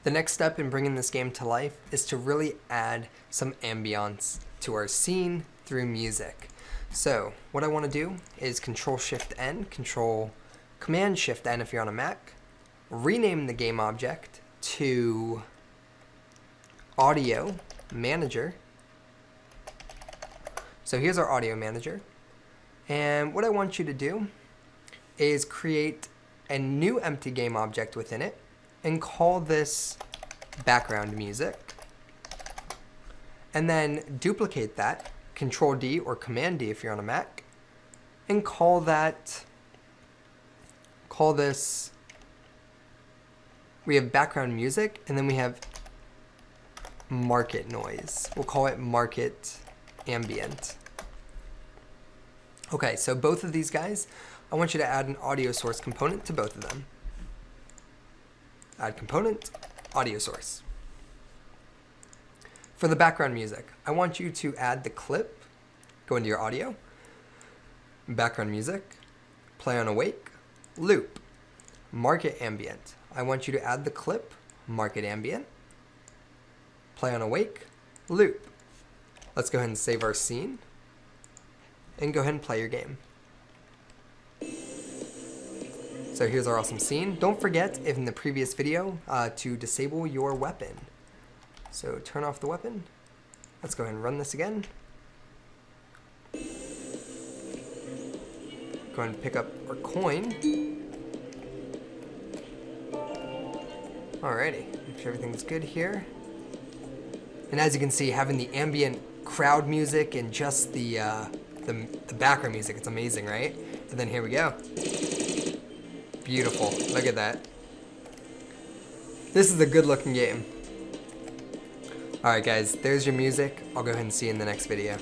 The next step in bringing this game to life is to really add some ambiance to our scene through music. So what I want to do is Control-Shift-N, Command-Shift-N if you're on a Mac, rename the game object to Audio Manager. So here's our Audio Manager. And what I want you to do is create a new empty game object within it and call this background music. And then duplicate that, Control D or Command D if you're on a Mac, and call this, we have background music, and then we have market noise. We'll call it market ambient. Okay, so both of these guys, I want you to add an audio source component to both of them. Add component, audio source. For the background music, I want you to add the clip, go into your audio, background music, play on awake, loop, market ambient. I want you to add the clip, market ambient, play on awake, loop. Let's go ahead and save our scene and go ahead and play your game. So here's our awesome scene. Don't forget in the previous video to disable your weapon. So turn off the weapon. Let's go ahead and run this again. Go ahead and pick up our coin. Alrighty, make sure everything's good here. And as you can see, having the ambient crowd music and just the background music, it's amazing, right? And then here we go. Beautiful, look at that. This is a good looking game. Alright guys, there's your music. I'll go ahead and see you in the next video.